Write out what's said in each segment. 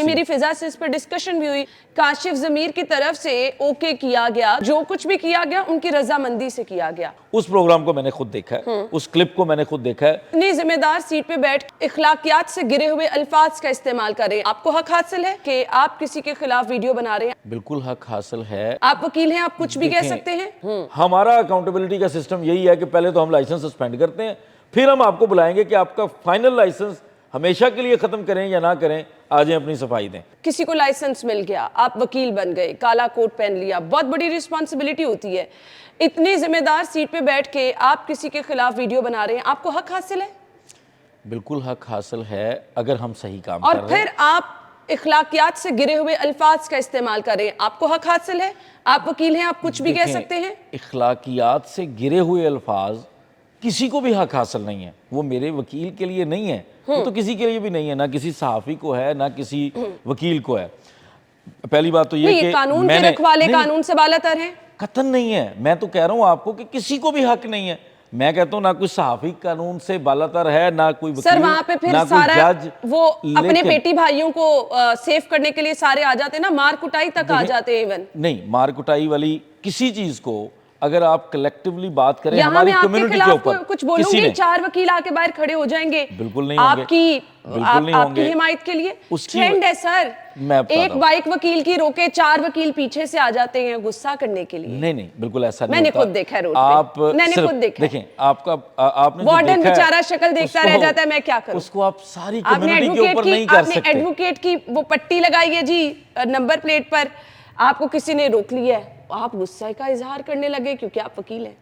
मेरी फिजा से इस पर डिस्कशन भी हुई। काशिफ ज़मीर की तरफ से ओके किया गया, जो कुछ भी किया गया उनकी रजामंदी से किया गया। उस प्रोग्राम को मैंने खुद देखा है, उस क्लिप को मैंने खुद देखा है। इतनी जिम्मेदार सीट पे बैठ इखलाकियात से गिरे हुए अल्फाज का इस्तेमाल करें, आपको हक हासिल है कि आप किसी के खिलाफ वीडियो बना रहे हैं? बिल्कुल हक हासिल है। आप वकील हैं, आप कुछ भी कह सकते हैं। हमारा अकाउंटेबिलिटी का सिस्टम यही है कि पहले तो हम लाइसेंस सस्पेंड करते हैं, फिर हम आपको बुलाएंगे कि आपका फाइनल लाइसेंस हमेशा के लिए खत्म करें या ना करें, आ जाएं अपनी सफाई दें। किसी को लाइसेंस मिल गया, आप वकील बन गए, काला कोट पहन लिया, बहुत बड़ी रिस्पॉन्सिबिलिटी होती है। इतनी जिम्मेदार सीट पे बैठ के आप किसी के खिलाफ वीडियो बना रहे हैं, आपको हक हासिल है? बिल्कुल हक हासिल है, अगर हम सही काम और कर रहे हैं। फिर आप इखलाकियात से गिरे हुए अल्फाज का इस्तेमाल करें, आपको हक हासिल है? आप वकील हैं, आप कुछ भी कह सकते हैं। इखलाकियात से गिरे हुए अल्फाज किसी को भी हक हासिल नहीं है। वो मेरे वकील के लिए नहीं है, वो तो किसी के लिए भी नहीं है, ना किसी सहाफ़ी को है, ना किसी वकील को है। पहली बात तो ये कि कानून के रखवाले कानून से बालातर हैं। कतन नहीं है। मैं तो कह रहा हूँ आपको कि किसी को भी हक नहीं है। मैं कहता हूँ ना कोई सहाफ़ी कानून से बालातर है, ना कोई वकील, सर वहां पे फिर ना सारा कोई जज। वो अपने बेटी भाइयों को सेव करने के लिए सारे आ जाते हैं ना, मार कुटाई तक आ जाते हैं। इवन नहीं, मार कुटाई वाली किसी चीज को अगर आप कलेक्टिवली बात करें यहाँ हमारी मैं आपके कम्युनिटी के खिलाफ ऊपर कुछ बोलूंगी, 4 वकील आके बाहर खड़े हो जाएंगे बिल्कुल नहीं होंगे, आपकी हिमायत के लिए। ट्रेंड है सर, एक बाइक वकील की रोके 4 वकील पीछे से आ जाते हैं गुस्सा करने के लिए। नहीं, बिल्कुल ऐसा नहीं मैंने होता। खुद देखा है रोड पे। मैंने खुद देखा। देखें, आपने वार्डन बेचारा शक्ल देखता रह जाता है, मैं क्या करूं। उसको आप सारी कम्युनिटी के ऊपर नहीं कर सकते। एडवोकेट की वो पट्टी लगाई है जी नंबर प्लेट पर, आपको किसी ने रोक लिया है, आप गुस्से का इजहार करने लगे क्योंकि आप वकील हैं।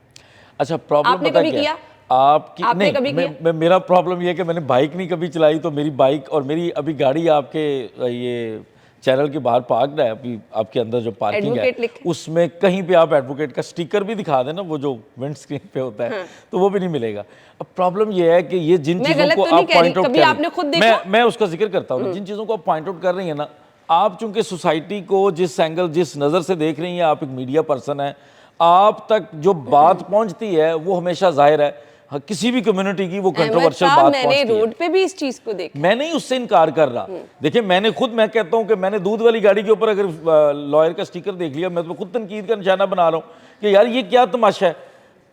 अच्छा, प्रॉब्लम आपने कभी किया? आपकी आपने नहीं, कभी किया? मेरा प्रॉब्लम ये है कि मैंने बाइक नहीं कभी चलाई, तो मेरी बाइक और मेरी अभी गाड़ी आपके ये चैनल के बाहर पार्क्ड है। अभी आपके अंदर जो पार्किंग है उसमें कहीं पे आप एडवोकेट का स्टिकर भी दिखा देना, वो जो विंड स्क्रीन पे होता है, तो वो भी नहीं मिलेगा। अब प्रॉब्लम ये है कि ये जिन चीजों को आप पॉइंट आउट कर रही हैं, मैं उसका जिक्र करता हूँ, जिन चीजों को आप पॉइंट आउट कर रही है ना, आप चूंकि सोसाइटी को जिस एंगल जिस नजर से देख रही हैं, आप एक मीडिया पर्सन है, आप तक जो बात पहुंचती है वो हमेशा जाहिर है किसी भी कम्युनिटी की वो कंट्रोवर्शियल बात पहुंचती है। मैंने रोड पे भी इस चीज को देखा। मैं नहीं उससे इनकार कर रहा। देखिए, मैं कहता हूं कि मैंने दूध वाली गाड़ी के ऊपर अगर लॉयर का स्टिकर देख लिया, मैं तो खुद तनकीद का निशाना बना रहा हूं कि यार ये क्या तमाशा है।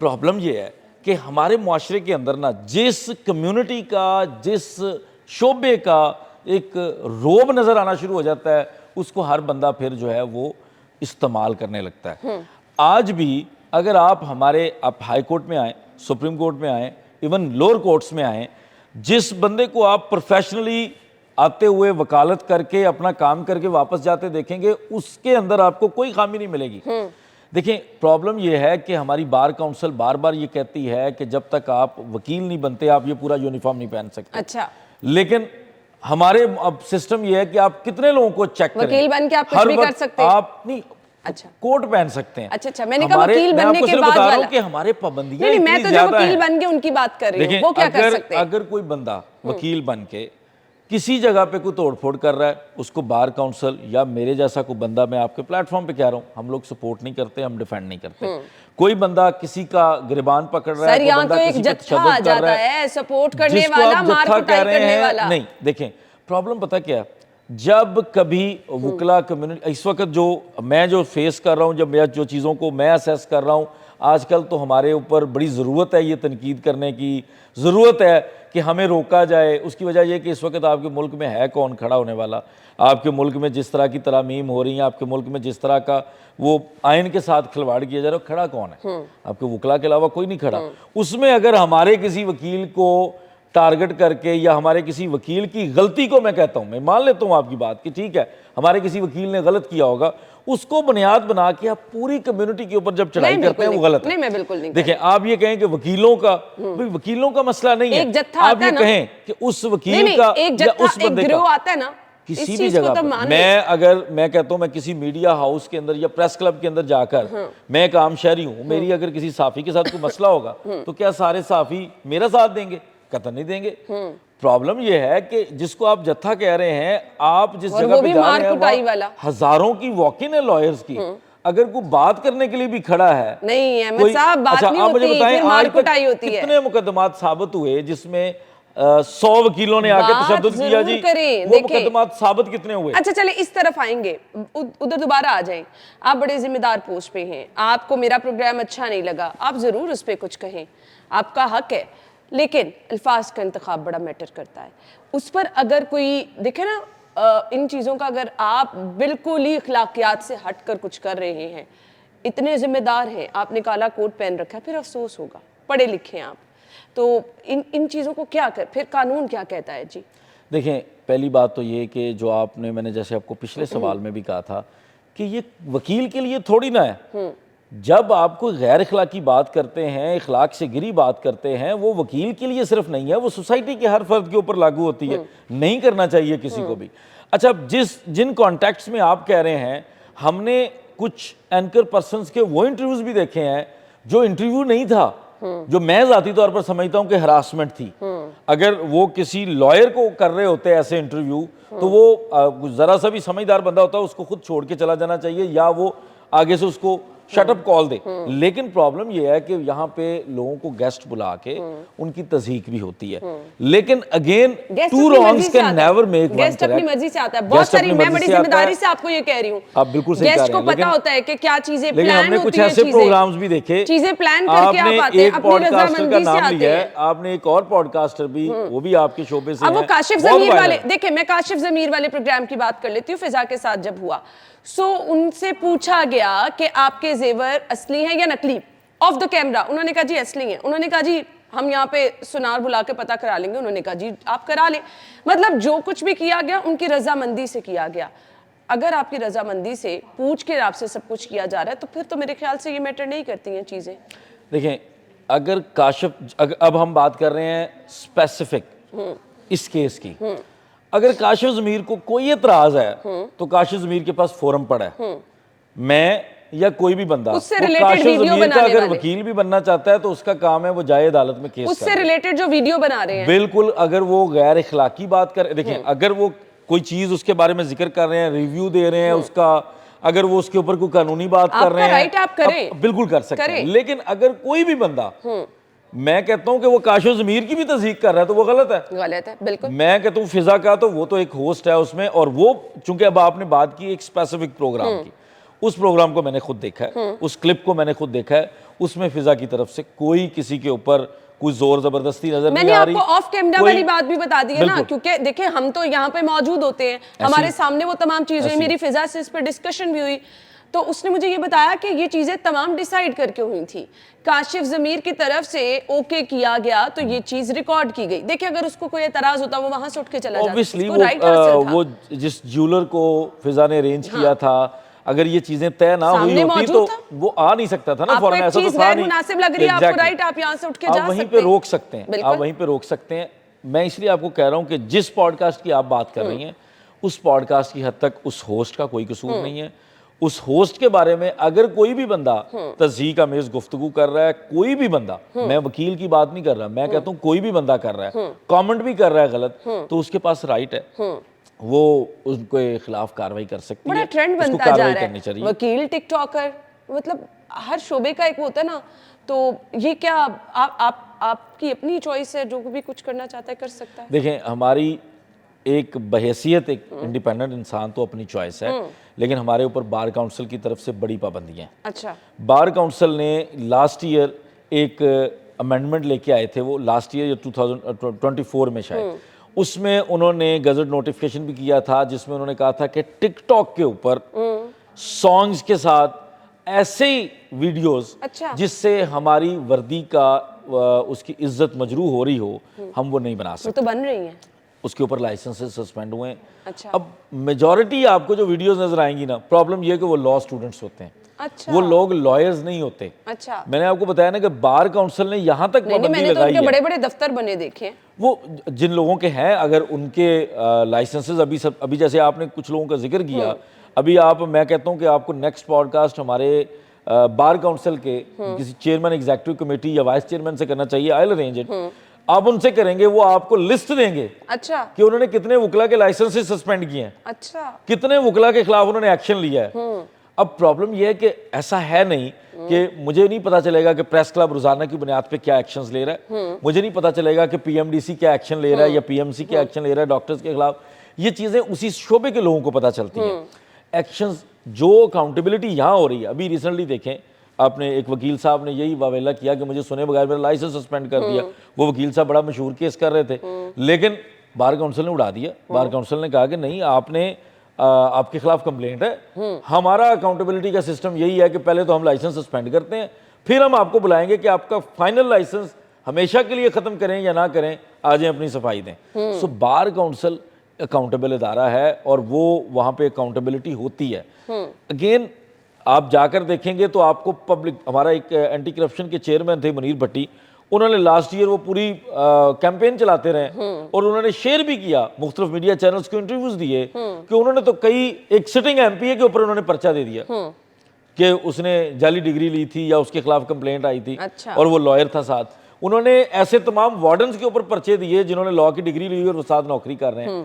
प्रॉब्लम ये है कि हमारे मुआशरे के अंदर ना जिस कम्युनिटी का, जिस शोबे का एक रोब नजर आना शुरू हो जाता है, उसको हर बंदा फिर जो है वो इस्तेमाल करने लगता है। आज भी अगर आप हाई कोर्ट में आए, सुप्रीम कोर्ट में आए, इवन लोअर कोर्ट्स में आए, जिस बंदे को आप प्रोफेशनली आते हुए वकालत करके अपना काम करके वापस जाते देखेंगे, उसके अंदर आपको कोई खामी नहीं मिलेगी। देखें, प्रॉब्लम यह है कि हमारी बार काउंसिल बार बार ये कहती है कि जब तक आप वकील नहीं बनते आप ये पूरा यूनिफॉर्म नहीं पहन सकते। अच्छा, लेकिन हमारे अब सिस्टम ये है कि आप कितने लोगों को चेक करें। वकील बन के आप कुछ भी कर सकते हैं। आप नहीं, अच्छा, कोट पहन सकते हैं। अच्छा, मैंने कहा वकील बनने के बाद वाला कि हमारे पाबंदियां नहीं, मैं तो जो वकील बन के उनकी बात कर रही हूं, वो क्या कर सकते हैं? अगर कोई बंदा वकील बन के किसी जगह पे कोई तोड़फोड़ कर रहा है, उसको बार काउंसिल या मेरे जैसा कोई बंदा, मैं आपके प्लेटफॉर्म पे कह रहा हूँ, हम लोग सपोर्ट नहीं करते, हम डिफेंड नहीं करते। कोई बंदा किसी का गिरबान पकड़ रहा है, सर यहाँ तो एक जत्था आ जाता है, सपोर्ट करने वाला, मार कुटाई करने वाला। नहीं, देखें, प्रॉब्लम पता क्या है, जब कभी वकला कम्युनिटी इस वक्त मैं जो फेस कर रहा हूँ, जब मैं जो चीज़ों को मैं असेस कर रहा हूँ, आजकल तो हमारे ऊपर बड़ी ज़रूरत है ये तनकीद करने की, ज़रूरत है कि हमें रोका जाए। उसकी वजह यह कि इस वक्त आपके मुल्क में है कौन खड़ा होने वाला। आपके मुल्क में जिस तरह की तरामीम हो रही हैं, आपके मुल्क में जिस तरह का वो आइन के साथ खिलवाड़ किया जा रहा है, खड़ा कौन है? आपके वकला के अलावा कोई नहीं खड़ा। उसमें अगर हमारे किसी वकील को टारगेट करके या हमारे किसी वकील की गलती को, मैं कहता हूं, मैं मान लेता हूं आपकी बात कि ठीक है हमारे किसी वकील ने गलत किया होगा, उसको बुनियाद बना के आप पूरी कम्युनिटी के ऊपर जब चढ़ाई करते हैं वो गलत है। नहीं, मैं बिल्कुल नहीं। देखिए, आप ये कहें कि वकीलों का, भाई वकीलों का मसला नहीं है, आप ये कहें कि उस वकील का या उस बंदे का आता है ना किसी भी जगह पर, मैं कहता हूं, मैं किसी मीडिया हाउस के अंदर या प्रेस क्लब के अंदर जाकर, मैं एक आम शहरी हूं, मेरी अगर किसी साफी के साथ कोई मसला होगा तो क्या सारे साफी मेरा साथ देंगे? कतई नहीं देंगे। प्रॉब्लम यह है कि जिसको आप जत्था कह रहे हैं, आप जिस जगह पे जा रहे हैं हजारों की वॉक-इन है लॉयर्स की, अगर कोई बात करने के लिए भी खड़ा है, नहीं है साहब, बात नहीं होती, मुझे बताएं मार कुटाई होती है। कितने मुकदमात साबित हुए जिसमें 100 वकीलों ने आके बात तशद्दुद किया जी, जरूर करें, वो देखें। मुकदमात साबित कितने हुए? अच्छा चले इस तरफ आएंगे, उधर दोबारा आ जाएं। आप बड़े जिम्मेदार पोस्ट पे हैं, आपको मेरा प्रोग्राम अच्छा नहीं लगा, आप जरूर उस पर कुछ कहें, आपका हक है, लेकिन अल्फाज का इंतखाब बड़ा मैटर करता है। उस पर अगर कोई देखे ना, इन चीज़ों का अगर आप बिल्कुल ही अखलाकियात से हट कर कुछ कर रहे हैं, इतने जिम्मेदार हैं, आपने काला कोट पहन रखा है, फिर अफसोस होगा। पढ़े लिखे हैं आप, तो इन चीज़ों को क्या कर, फिर कानून क्या कहता है जी? देखें, पहली बात तो ये कि जो आपने, मैंने जैसे आपको पिछले सवाल में भी कहा था कि ये वकील के लिए थोड़ी ना है। जब आप कोई गैर अखलाकी बात करते हैं, अखलाक से गिरी बात करते हैं, वो वकील के लिए सिर्फ नहीं है, वो सोसाइटी के हर फर्द के ऊपर लागू होती है। नहीं करना चाहिए किसी को भी। अच्छा, जिन कॉन्टेक्ट्स में आप कह रहे हैं, हमने कुछ एंकर पर्सन्स के वो इंटरव्यूज भी देखे हैं जो इंटरव्यू नहीं था, जो मैं ज़ाती तौर पर समझता हूं कि हरासमेंट थी। अगर वो किसी लॉयर को कर रहे होते ऐसे इंटरव्यू, तो वो जरा सा भी समझदार बंदा होता है, उसको खुद छोड़ के चला जाना चाहिए, या वो आगे से उसको शटअप कॉल दे। लेकिन प्रॉब्लम यह है कि यहाँ पे लोगों को गेस्ट बुला के उनकी तज़हीक भी होती है। लेकिन again, two wrongs can never make one correct. Guest अपनी मर्जी से आता है। बहुत सारी, मैं बड़ी जिम्मेदारी से आपको ये कह रही हूँ, आप बिल्कुल सही कह रहे हैं, गेस्ट को पता होता है कि क्या चीजें लेकिन प्लान हमने होती कुछ हैं, ऐसे प्रोग्राम्स भी देखे, चीजें प्लान करके आप आते हैं, अपनी रजामंदी से आते लिया है। हैं। आपने एक और पॉडकास्टर भी, वो भी आपके शोबे से अब वो हैं, काशिफ बहुत जमीर वायरल वाले, है। देखिए मैं काशिफ जमीर वाले प्रोग्राम की बात कर लेती हूँ, फिजा के साथ जब हुआ, सो उनसे पूछा गया कि आपके जेवर असली हैं या नकली, ऑफ द कैमरा। उन्होंने कहा जी असली हैं। उन्होंने कहा जी हम यहाँ पे सुनार बुला के पता करा लेंगे। उन्होंने कहा जी आप करा लें। मतलब जो कुछ भी किया गया उनकी रजामंदी से किया गया। अगर आपकी रजामंदी से पूछ के आपसे सब कुछ किया जा रहा है, तो फिर तो मेरे ख्याल से ये मैटर नहीं करती हैं चीजें। देखें, अगर काशिफ, अब हम बात कर रहे हैं स्पेसिफिक इस केस की, अगर काशिफ ज़मीर को कोई एतराज है तो काशिफ ज़मीर के पास फोरम पड़ा है। मैं या कोई भी बंदा, उससे वो related काशिफ वीडियो ज़मीर का बनाने अगर वाले। वकील भी बनना चाहता है तो उसका काम है वो जाए अदालत में केस उससे करे। रिलेटेड जो वीडियो बना रहे हैं, बिल्कुल, अगर वो गैर इखलाकी बात कर, देखें, अगर वो कोई चीज उसके बारे में जिक्र कर रहे हैं, रिव्यू दे रहे हैं उसका, अगर वो उसके ऊपर कोई कानूनी बात कर रहे हैं, राइट आप करें, बिल्कुल कर सकते हैं। लेकिन अगर कोई भी बंदा, मैं कहता हूं कि वो काशिफ ज़मीर की भी तस्दीक कर रहा है तो वो गलत है। गलत है बिल्कुल। मैं कहता हूं फिजा का, तो वो तो एक होस्ट है उसमें, और वो चूंकि अब आपने बात की एक स्पेसिफिक प्रोग्राम की, उस प्रोग्राम को मैंने खुद देखा है, उस क्लिप को मैंने खुद देखा है। उसमें फिजा की तरफ से कोई किसी के ऊपर कोई जोर जबरदस्ती नजर नहीं आ रही। मैंने आपको ऑफ कैमरा वाली बात भी बता दी है ना, क्योंकि देखिए हम तो यहाँ पे मौजूद होते हैं, हमारे सामने वो तमाम चीजें, मेरी फिजा से इस पर डिस्कशन भी हुई, तो उसने मुझे ये बताया कि ये चीजें तमाम डिसाइड करके हुई थी। काशिफ ज़मीर की तरफ से ओके किया गया तो ये चीज रिकॉर्ड की गई। देखिए अगर उसको कोई एतराज होता वो वहां से उठ के चला जाता, ऑब्वियसली उसको राइट हासिल था। वो जिस ज्वेलर को फिजा ने अरेंज किया था, अगर ये चीजें तय ना हुई सामने होती मौजूद तो था। वो आ नहीं सकता था ना आपको फौरन, एक ऐसा तो चीज था गैर नहीं। मुनासिब लग रही है, आपको राइट, आप यहाँ से उठ के जा आप सकते वहीं हैं, पे रोक सकते हैं, बिल्कुल। आप वहीं पे रोक सकते हैं। मैं इसलिए आपको कह रहा हूं कि जिस पॉडकास्ट की आप बात कर रही हैं, उस पॉडकास्ट की हद तक उस होस्ट का कोई कसूर नहीं है। उस होस्ट के बारे में अगर कोई भी बंदा तज़हीक आमेज़ गुफ्तगू कर रहा है, कोई भी बंदा, मैं वकील की बात नहीं कर रहा, मैं कहता हूँ कोई भी बंदा कर रहा है, कमेंट भी कर रहा है गलत, तो उसके पास राइट है, वो उनके खिलाफ कार्रवाई कर सकती है। बड़ा ट्रेंड उसको बनता जा कार्रवाई रहा करनी है, चाहिए। वकील, टिकटॉकर, मतलब हर शोबे का एक होता है ना। तो ये क्या आपकी अपनी चॉइस है, जो भी कुछ करना चाहता है कर सकता है। देखें, हमारी एक बहैसियत एक इंडिपेंडेंट इंसान तो अपनी चॉइस है, लेकिन हमारे ऊपर बार काउंसिल की तरफ से बड़ी पाबंदियां हैं। अच्छा, बार काउंसिल ने लास्ट ईयर एक अमेंडमेंट लेके आए थे, वो लास्ट ईयर या 2024 में शायद, उसमें उन्होंने गजट नोटिफिकेशन भी किया था, जिसमें उन्होंने कहा था कि टिकटॉक के ऊपर सॉन्ग्स के साथ ऐसे ही वीडियोस अच्छा, जिससे हमारी वर्दी का उसकी इज्जत मजरू हो रही हो, हम वो नहीं बना वो सकते। तो बन रही हैं। उसके ऊपर लाइसेंसेस सस्पेंड हुए हैं। अच्छा, अब मेजॉरिटी आपको जो वीडियोस नजर आएंगी ना, प्रॉब्लम ये है कि वो लॉ स्टूडेंट्स होते हैं, अच्छा, वो लोग लॉयर्स नहीं होते। अच्छा, मैंने आपको बताया ना कि बार काउंसिल ने यहाँ तक नहीं, पाबंदी मैंने तो लगाई उनके है। बड़े बड़े दफ्तर बने देखे हैं। वो जिन लोगों के हैं, अगर उनके लाइसेंसेस अभी जैसे आपने कुछ लोगों का जिक्र किया, अभी आप, मैं कहता हूँ कि आपको नेक्स्ट पॉडकास्ट हमारे बार काउंसिल के किसी चेयरमैन एग्जीक्यूटिव कमेटी या वाइस चेयरमैन से करना चाहिए। I will arrange it. आप उनसे करेंगे, वो आपको लिस्ट देंगे अच्छा, कि उन्होंने कितने वकला के लाइसेंसेस सस्पेंड किए हैं, अच्छा, कितने वकला के खिलाफ उन्होंने एक्शन लिया है। अब प्रॉब्लम यह है कि ऐसा है नहीं कि मुझे नहीं पता चलेगा कि प्रेस क्लब रोजाना की बुनियाद पे क्या एक्शंस ले रहा है, मुझे नहीं पता चलेगा कि पीएमडीसी क्या एक्शन ले रहा है या पीएमसी क्या एक्शन ले रहा है डॉक्टर्स के खिलाफ। ये चीजें उसी शोबे के लोगों को पता चलती हैं। एक्शंस जो अकाउंटेबिलिटी यहाँ हो रही है, अभी रिसेंटली देखें आपने, एक वकील साहब ने यही वावेला किया कि मुझे सुने बगैर मेरा लाइसेंस सस्पेंड कर दिया। वो वकील साहब बड़ा मशहूर केस कर रहे थे, लेकिन बार काउंसिल ने उड़ा दिया। बार काउंसिल ने कहा कि नहीं, आपने आपके खिलाफ कंप्लेंट है, हमारा अकाउंटेबिलिटी का सिस्टम यही है कि पहले तो हम लाइसेंस सस्पेंड करते हैं, फिर हम आपको बुलाएंगे कि आपका फाइनल लाइसेंस हमेशा के लिए खत्म करें या ना करें, आ जाएं अपनी सफाई दें। सो बार काउंसिल अकाउंटेबल इदारा है और वो वहां पे अकाउंटेबिलिटी होती है। अगेन आप जाकर देखेंगे तो आपको पब्लिक, हमारा एक एंटी करप्शन के चेयरमैन थे मुनीर भट्टी, उन्होंने लास्ट ईयर वो पूरी कैंपेन चलाते रहे और उन्होंने शेयर भी किया, मुख्तलिफ मीडिया चैनल्स को इंटरव्यूज दिए कि उन्होंने तो कई, एक सिटिंग एमपीए के ऊपर उन्होंने पर्चा दे दिया कि उसने जाली डिग्री ली थी या उसके खिलाफ कंप्लेंट आई थी। अच्छा। और वो लॉयर था साथ। उन्होंने ऐसे तमाम वार्डन्स के ऊपर पर्चे दिए जिन्होंने लॉ की डिग्री ली और वो साथ नौकरी कर रहे हैं।